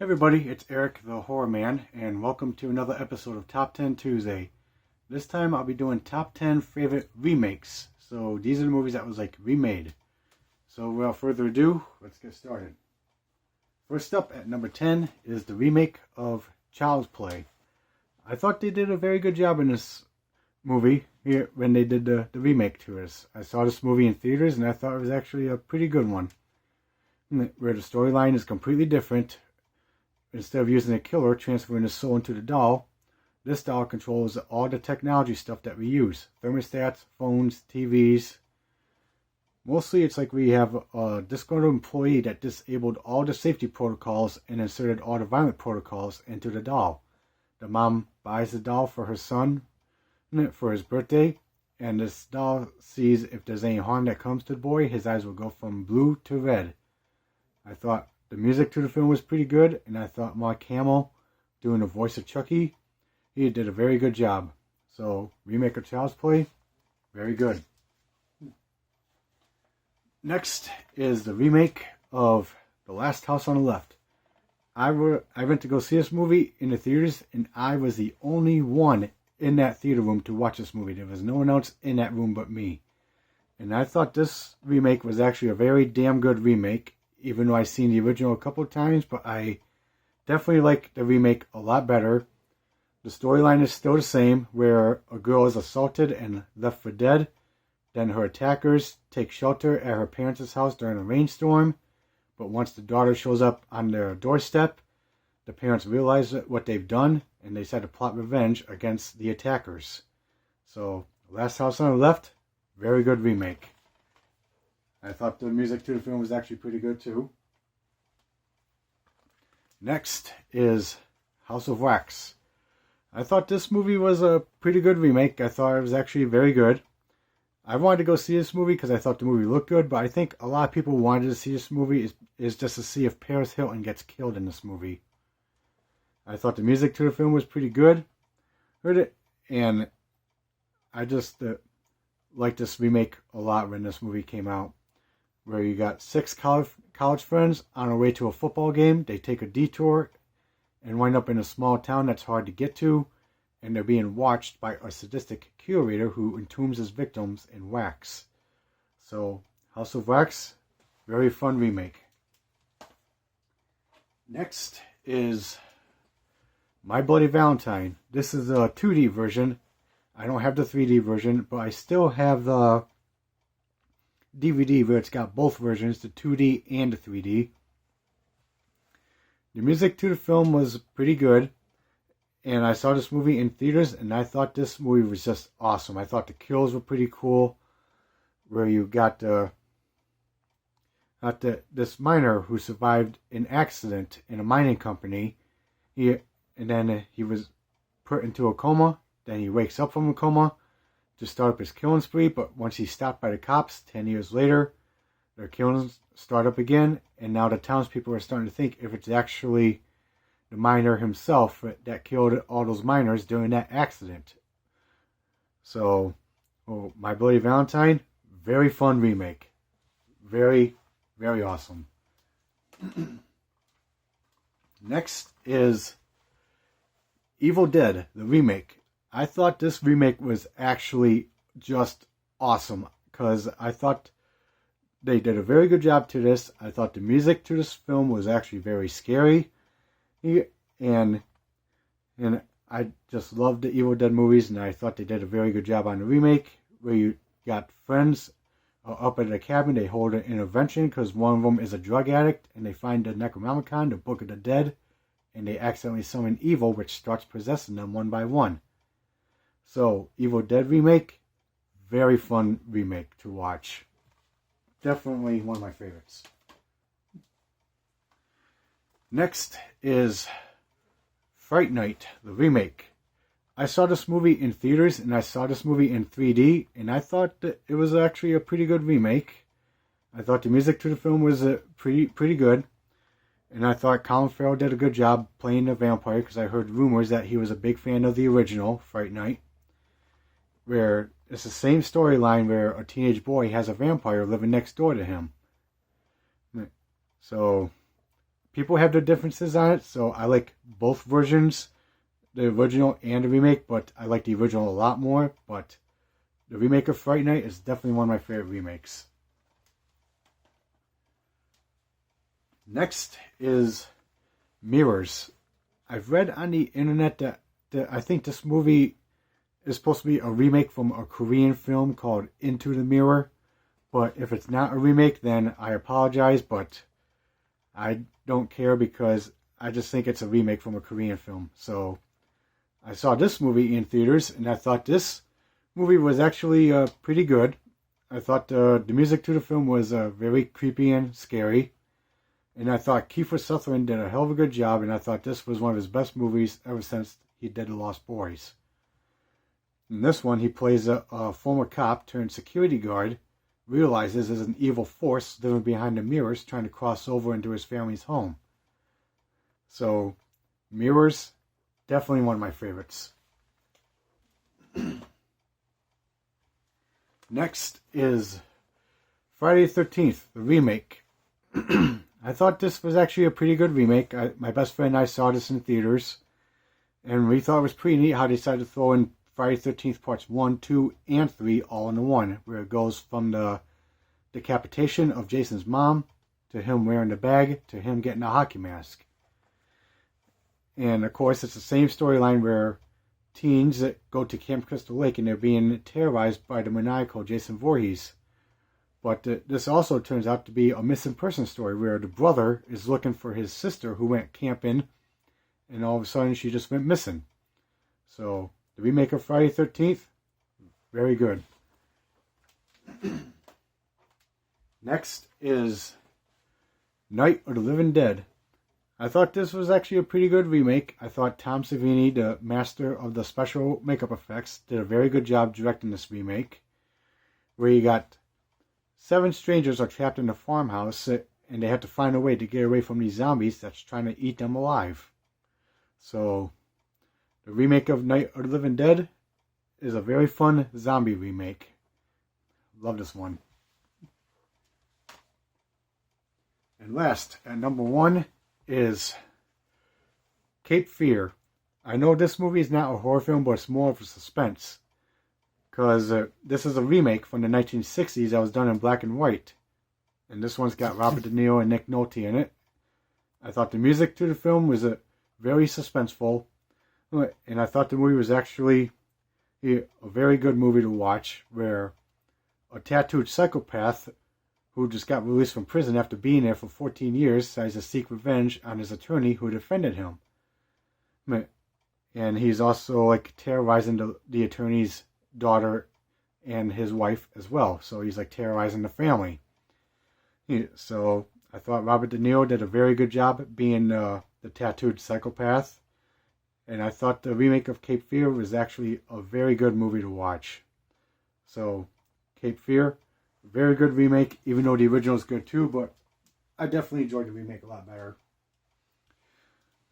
Hey everybody, it's Eric the Horror Man, and welcome to another episode of Top 10 Tuesday. This time I'll be doing top 10 favorite remakes. So these are the movies that was remade. So without further ado, let's get started. First up at number 10 is the remake of Child's Play. I thought they did a very good job in this movie here when they did the remake to us. I saw this movie in theaters and I thought it was actually a pretty good one. Where the storyline is completely different. Instead of using a killer transferring his soul into the doll, this doll controls all the technology stuff that we use. Thermostats, phones, TVs. Mostly it's like we have a disgruntled employee that disabled all the safety protocols and inserted all the violent protocols into the doll. The mom buys the doll for her son for his birthday, and this doll sees if there's any harm that comes to the boy, his eyes will go from blue to red. I thought the music to the film was pretty good, and I thought Mark Hamill, doing the voice of Chucky, he did a very good job. So, remake of Child's Play, very good. Next is the remake of The Last House on the Left. I went to go see this movie in the theaters, and I was the only one in that theater room to watch this movie. There was no one else in that room but me. And I thought this remake was actually a very damn good remake. Even though I've seen the original a couple of times, but I definitely like the remake a lot better. The storyline is still the same, where a girl is assaulted and left for dead. Then her attackers take shelter at her parents' house during a rainstorm. But once the daughter shows up on their doorstep, the parents realize what they've done, and they decide to plot revenge against the attackers. So, Last House on the Left, very good remake. I thought the music to the film was actually pretty good too. Next is House of Wax. I thought this movie was a pretty good remake. I thought it was actually very good. I wanted to go see this movie because I thought the movie looked good, but I think a lot of people wanted to see this movie is just to see if Paris Hilton gets killed in this movie. I thought the music to the film was pretty good. Heard it, and I just liked this remake a lot when this movie came out. Where you got 6 college friends on their way to a football game. They take a detour and wind up in a small town that's hard to get to, and they're being watched by a sadistic curator who entombs his victims in wax. So, House of Wax, very fun remake. Next is My Bloody Valentine. This is a 2D version. I don't have the 3D version, but I still have the DVD where it's got both versions, the 2D and the 3D. The music to the film was pretty good, and I saw this movie in theaters, and I thought this movie was just awesome. I thought the kills were pretty cool, where you got this miner who survived an accident in a mining company, and then he was put into a coma, then he wakes up from a coma, to start up his killing spree, but once he's stopped by the cops 10 years later, their killings start up again, and now the townspeople are starting to think if it's actually the miner himself that killed all those miners during that accident. So, My Bloody Valentine, very fun remake. Very, very awesome. Next is Evil Dead, the remake. I thought this remake was actually just awesome because I thought they did a very good job to this. I thought the music to this film was actually very scary, and I just loved the Evil Dead movies, and I thought they did a very good job on the remake where you got friends up at a cabin. They hold an intervention because one of them is a drug addict, and they find the Necronomicon, the Book of the Dead, and they accidentally summon evil, which starts possessing them one by one. So, Evil Dead remake, very fun remake to watch. Definitely one of my favorites. Next is Fright Night, the remake. I saw this movie in theaters and I saw this movie in 3D, and I thought that it was actually a pretty good remake. I thought the music to the film was pretty good. And I thought Colin Farrell did a good job playing the vampire because I heard rumors that he was a big fan of the original Fright Night. Where it's the same storyline where a teenage boy has a vampire living next door to him. So people have their differences on it, so I like both versions, the original and the remake, but I like the original a lot more. But the remake of Fright Night is definitely one of my favorite remakes. Next is Mirrors. I've read on the internet that I think this movie is supposed to be a remake from a Korean film called Into the Mirror. But if it's not a remake, then I apologize, but I don't care because I just think it's a remake from a Korean film. So I saw this movie in theaters, and I thought this movie was actually pretty good. I thought the music to the film was very creepy and scary. And I thought Kiefer Sutherland did a hell of a good job, and I thought this was one of his best movies ever since he did The Lost Boys. In this one, he plays a former cop turned security guard, realizes there's an evil force living behind the mirrors trying to cross over into his family's home. So, Mirrors, definitely one of my favorites. Next is Friday the 13th, the remake. I thought this was actually a pretty good remake. My best friend and I saw this in theaters, and we thought it was pretty neat how they decided to throw in Friday the 13th parts 1, 2, and 3 all into one, where it goes from the decapitation of Jason's mom, to him wearing the bag, to him getting a hockey mask. And of course, it's the same storyline where teens that go to Camp Crystal Lake and they're being terrorized by the maniacal Jason Voorhees. But this also turns out to be a missing person story where the brother is looking for his sister who went camping, and all of a sudden she just went missing. So, the remake of Friday the 13th, very good. Next is Night of the Living Dead. I thought this was actually a pretty good remake. I thought Tom Savini, the master of the special makeup effects, did a very good job directing this remake, where you got 7 strangers are trapped in a farmhouse, and they have to find a way to get away from these zombies that's trying to eat them alive. So, the remake of Night of the Living Dead is a very fun zombie remake. Love this one. And last, at number 1, is Cape Fear. I know this movie is not a horror film, but it's more of a suspense. Because this is a remake from the 1960s that was done in black and white. And this one's got Robert De Niro and Nick Nolte in it. I thought the music to the film was very suspenseful. And I thought the movie was actually a very good movie to watch, where a tattooed psychopath who just got released from prison after being there for 14 years decides to seek revenge on his attorney who defended him. And he's also like terrorizing the attorney's daughter and his wife as well. So he's like terrorizing the family. So I thought Robert De Niro did a very good job being the tattooed psychopath. And I thought the remake of Cape Fear was actually a very good movie to watch. So, Cape Fear, very good remake, even though the original is good too, but I definitely enjoyed the remake a lot better.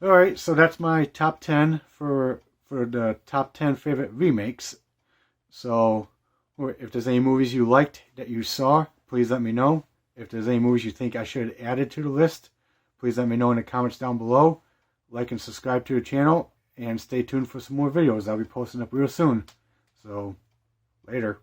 Alright, so that's my top 10 for the top 10 favorite remakes. So, if there's any movies you liked that you saw, please let me know. If there's any movies you think I should add added to the list, please let me know in the comments down below. Like and subscribe to the channel, and stay tuned for some more videos. I'll be posting up real soon. So, later.